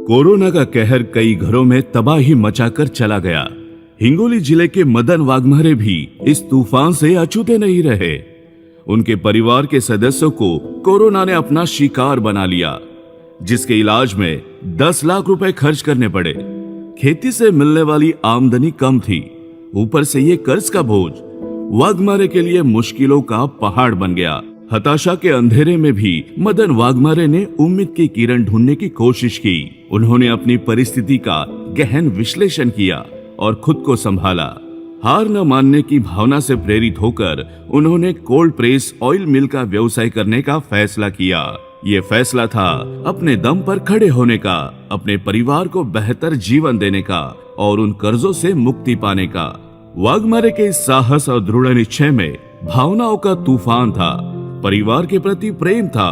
Corona का कहर कई घरों में तबाही मचाकर चला गया। हिंगोली जिले के मदन वाघमारे भी इस तूफान से अछूते नहीं रहे। उनके परिवार के सदस्यों को कोरोना ने अपना शिकार बना लिया, जिसके इलाज में 10 लाख रुपए खर्च करने पड़े। खेती से मिलने वाली आमदनी कम थी, ऊपर से ये कर्ज का बोझ वाघमारे के लिए मुश्किलों का पहाड़ बन गया। हताशा के अंधेरे में भी मदन वाघमारे ने उम्मीद की किरण ढूंढने की कोशिश की। उन्होंने अपनी परिस्थिति का गहन विश्लेषण किया और खुद को संभाला। हार न मानने की भावना से प्रेरित होकर उन्होंने कोल्ड प्रेस ऑयल मिल का व्यवसाय करने का फैसला किया। ये फैसला था अपने दम पर खड़े होने का, अपने परिवार को बेहतर जीवन देने का और उन कर्जों से मुक्ति पाने का। वाघमारे के इस साहस और दृढ़ निश्चय में भावनाओं का तूफान था, परिवार के प्रति प्रेम था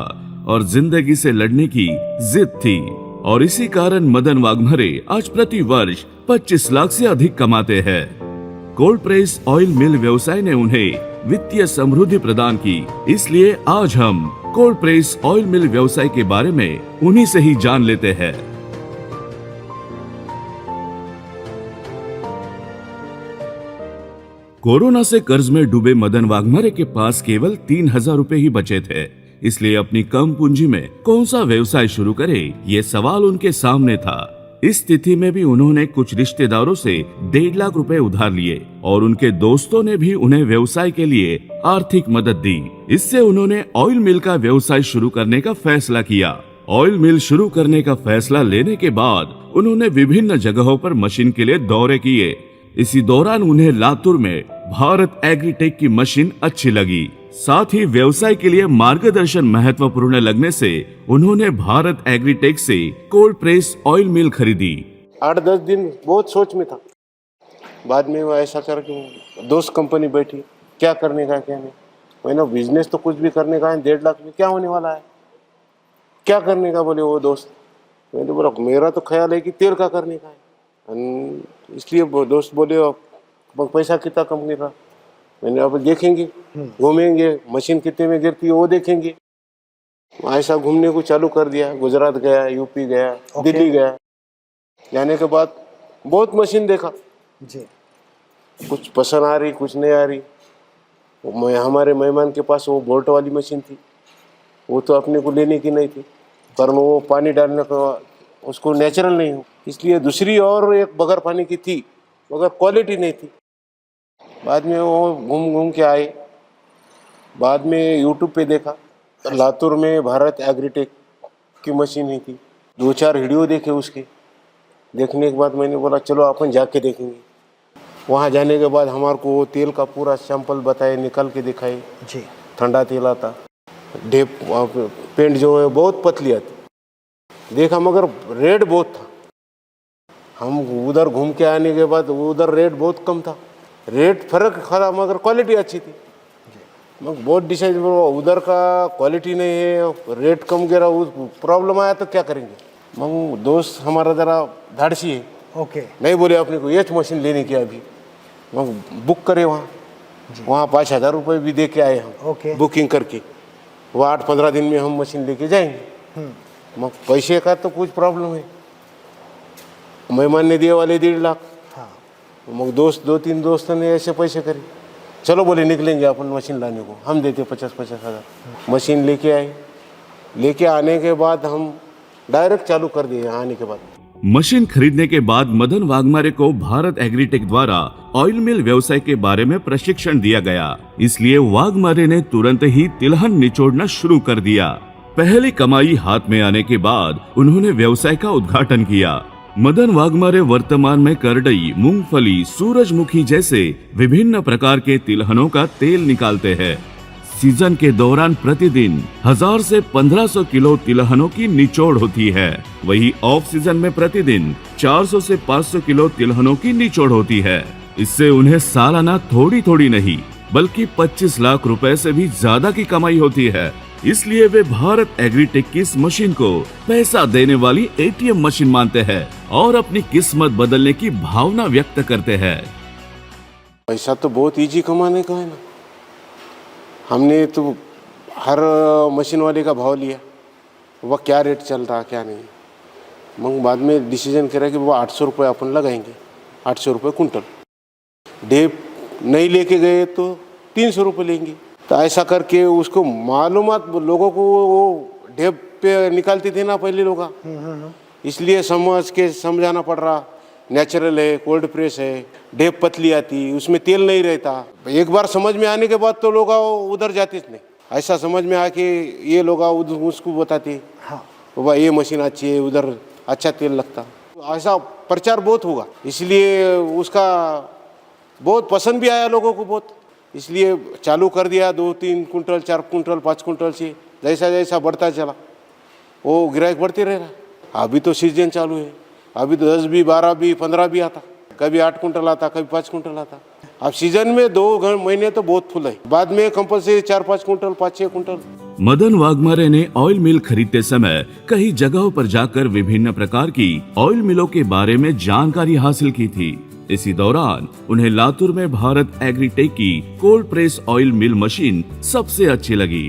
और जिंदगी से लड़ने की जिद थी। और इसी कारण मदन वाघमारे आज प्रति वर्ष 25 लाख से अधिक कमाते हैं। कोल्ड प्रेस ऑयल मिल व्यवसाय ने उन्हें वित्तीय समृद्धि प्रदान की। इसलिए आज हम कोल्ड प्रेस ऑयल मिल व्यवसाय के बारे में उन्हीं से ही जान लेते हैं। कोरोना से कर्ज में डूबे मदन वाघमारे के पास केवल 3,000 रुपए ही बचे थे। इसलिए अपनी कम पूंजी में कौन सा व्यवसाय शुरू करे, ये सवाल उनके सामने था। इस स्थिति में भी उन्होंने कुछ रिश्तेदारों से 1.5 लाख रुपए उधार लिए और उनके दोस्तों ने भी उन्हें व्यवसाय के लिए आर्थिक मदद दी। इससे उन्होंने ऑयल मिल का व्यवसाय शुरू करने का फैसला किया। ऑयल मिल शुरू करने का फैसला लेने के बाद उन्होंने विभिन्न जगहों पर मशीन के लिए दौरे किए। इसी दौरान उन्हें लातूर में भारत एग्रीटेक की मशीन अच्छी लगी। साथ ही व्यवसाय के लिए मार्गदर्शन महत्वपूर्ण लगने से उन्होंने भारत एग्रीटेक से कोल्ड प्रेस ऑयल मिल खरीदी। 8-10 दिन बहुत सोच में था। बाद में वो ऐसा करके दोस्त कंपनी बैठी, क्या करने का क्या नहीं। मैंने बिजनेस तो कुछ भी करने का है, 1.5 लाख में क्या होने वाला है, क्या करने का बोले वो दोस्त। मैंने बोला मेरा तो ख्याल है कि तेल का करने का है। इसलिए वो दोस्त बोले पैसा कितना कंपनी का। मैंने अब देखेंगे, घूमेंगे, मशीन कितने में गिरती है वो देखेंगे। ऐसा घूमने को चालू कर दिया। गुजरात गया, यूपी गया, दिल्ली गया। जाने के बाद बहुत मशीन देखा जी, कुछ पसंद आ रही, कुछ नहीं आ रही। हमारे मेहमान के पास वो बोल्ट वाली मशीन थी, वो तो अपने को लेने की नहीं थी, पर वो पानी डालने का उसको नेचुरल नहीं हो, इसलिए दूसरी और एक बगैर पानी की थी, मगर क्वालिटी नहीं थी। बाद में वो घूम घूम के आए। बाद में यूट्यूब पे देखा, लातूर में भारत एग्रीटेक की मशीन ही थी। 2-4 वीडियो देखे उसके। देखने के बाद मैंने बोला चलो अपन जाके देखेंगे। वहाँ जाने के बाद हमारे को वो तेल का पूरा सैंपल बताए, निकाल के दिखाए जी। ठंडा तेल आता, डेप पेंट जो है बहुत पतली आती। देखा मगर रेट बहुत था। हम उधर घूम के आने के बाद उधर रेट बहुत कम था। रेट फर्क खरा मगर क्वालिटी अच्छी थी। मगर बहुत डिसाइड उधर का क्वालिटी नहीं है, रेट कम गिरा, प्रॉब्लम आया तो क्या करेंगे। मगर दोस्त हमारा ज़रा धाड़सी है, ओके नहीं बोले अपने को ये मशीन लेने की अभी। मगर बुक करे वहाँ 5,000 रुपये भी दे के आए हम, ओके बुकिंग करके। वह 8-15 दिन में हम मशीन लेके जाएंगे। मगर पैसे का तो कुछ प्रॉब्लम है। मेहमान ने दिए वाले 1.5 लाख। हाँ। मग 2-3 दोस्तों ने ऐसे पैसे करे, चलो बोले निकलेंगे अपन मशीन लाने को, हम देते 50-50 हज़ार। मशीन लेके आए। लेके आने के बाद हम डायरेक्ट चालू कर दिए। आने के बाद मशीन खरीदने के बाद मदन वाघमारे को भारत एग्रीटेक द्वारा ऑयल मिल व्यवसाय के बारे में प्रशिक्षण दिया गया। इसलिए वाघमारे ने तुरंत ही तिलहन निचोड़ना शुरू कर दिया। पहली कमाई हाथ में आने के बाद उन्होंने व्यवसाय का उद्घाटन किया। मदन वाघमारे वर्तमान में करडई, मूंगफली, सूरजमुखी जैसे विभिन्न प्रकार के तिलहनों का तेल निकालते हैं। सीजन के दौरान प्रतिदिन 1000 से 1500 किलो तिलहनों की निचोड़ होती है। वही ऑफ सीजन में प्रतिदिन 400 से 500 किलो तिलहनों की निचोड़ होती है। इससे उन्हें सालाना थोड़ी थोड़ी नहीं बल्कि 25 लाख रुपए से भी ज्यादा की कमाई होती है। इसलिए वे भारत एग्रीटेक की इस मशीन को पैसा देने वाली एटीएम मशीन मानते हैं और अपनी किस्मत बदलने की भावना व्यक्त करते हैं। पैसा तो बहुत इजी कमाने का है ना। हमने तो हर मशीन वाले का भाव लिया, वह क्या रेट चल रहा क्या नहीं। मग बाद में डिसीजन करा कि बाबा 800 रुपये अपन लगाएंगे, 800 रुपये कुंटल। ढेप नहीं लेके गए तो 300 रुपये लेंगे। तो ऐसा करके उसको मालूमात लोगों को वो ढेप पे निकालते थे ना पहले लोग, इसलिए समझ के समझाना पड़ रहा। नेचुरल है, कोल्ड प्रेस है, ढेप पतली आती, उसमें तेल नहीं रहता। एक बार समझ में आने के बाद तो लोग उधर जाते नहीं। ऐसा समझ में आके ये लोग उसको बताते, हाँ बाबा ये मशीन अच्छी है, उधर अच्छा तेल लगता। ऐसा प्रचार बहुत होगा, इसलिए उसका बहुत पसंद भी आया लोगों को बहुत, इसलिए चालू कर दिया। 2-3 कुंटल, 4 कुंटल, 5 कुंटल से जैसा जैसा बढ़ता चला वो ग्राहक बढ़ते रह रहा। अभी तो सीजन चालू है, अभी तो 10 भी, 12 भी, 15 भी आता, कभी 8 कुंटल आता, कभी 5 कुंटल आता। अब सीजन में 2 महीने तो बहुत फुल है, बाद में compulsory 4-5 quintal, 5-6 quintal. Madan Waghmare ने ऑयल मिल खरीदते समय कई जगहों पर जाकर विभिन्न प्रकार की ऑयल मिलों के बारे में जानकारी हासिल की थी। इसी दौरान उन्हें लातूर में भारत एग्रीटेक की कोल्ड प्रेस ऑयल मिल मशीन सबसे अच्छी लगी।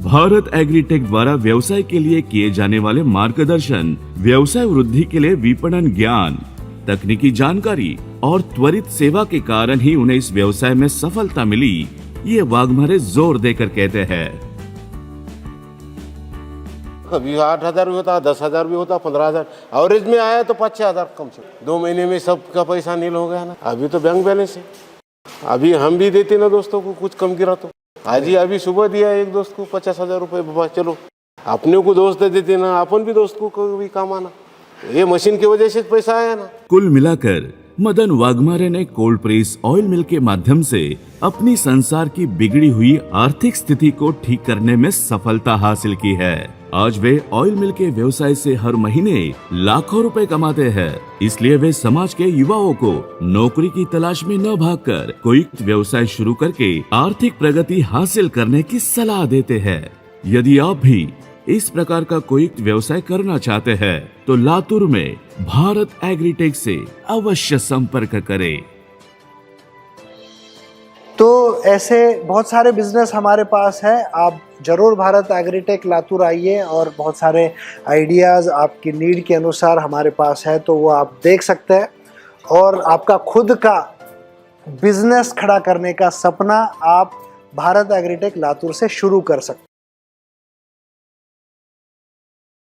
भारत एग्रीटेक द्वारा व्यवसाय के लिए किए जाने वाले मार्गदर्शन, व्यवसाय वृद्धि के लिए विपणन ज्ञान, तकनीकी जानकारी और त्वरित सेवा के कारण ही उन्हें इस व्यवसाय में सफलता मिली, ये वाघमारे जोर देकर कहते हैं। कभी 8,000 भी होता, 10,000 भी होता, 15,000 एवरेज में आया तो 5-6 हज़ार कम से 2 महीने में सबका पैसा नील हो गया ना। अभी तो बैंक बैलेंस है, अभी हम भी देते ना दोस्तों को कुछ कम गिरा तो। आज ही अभी सुबह दिया एक दोस्त को 50,000 रुपये। बाबा चलो अपने को दोस्त दे देते ना, अपन भी दोस्त को भी काम आना। ये मशीन की वजह से पैसा आया ना। कुल मिलाकर मदन वाघमारे ने कोल्ड प्रेस ऑयल मिल के माध्यम से अपनी संसार की बिगड़ी हुई आर्थिक स्थिति को ठीक करने में सफलता हासिल की है। आज वे ऑयल मिल के व्यवसाय से हर महीने लाखों रुपए कमाते हैं। इसलिए वे समाज के युवाओं को नौकरी की तलाश में न भागकर कोई व्यवसाय शुरू करके आर्थिक प्रगति हासिल करने की सलाह देते हैं। यदि आप भी इस प्रकार का कोई व्यवसाय करना चाहते हैं तो लातूर में भारत एग्रीटेक से अवश्य संपर्क करें। तो ऐसे बहुत सारे बिजनेस हमारे पास है, आप जरूर भारत एग्रीटेक लातूर आइए और बहुत सारे आइडियाज़ आपकी नीड के अनुसार हमारे पास है, तो वो आप देख सकते हैं। और आपका खुद का बिजनेस खड़ा करने का सपना आप भारत एग्रीटेक लातूर से शुरू कर सकते हैं।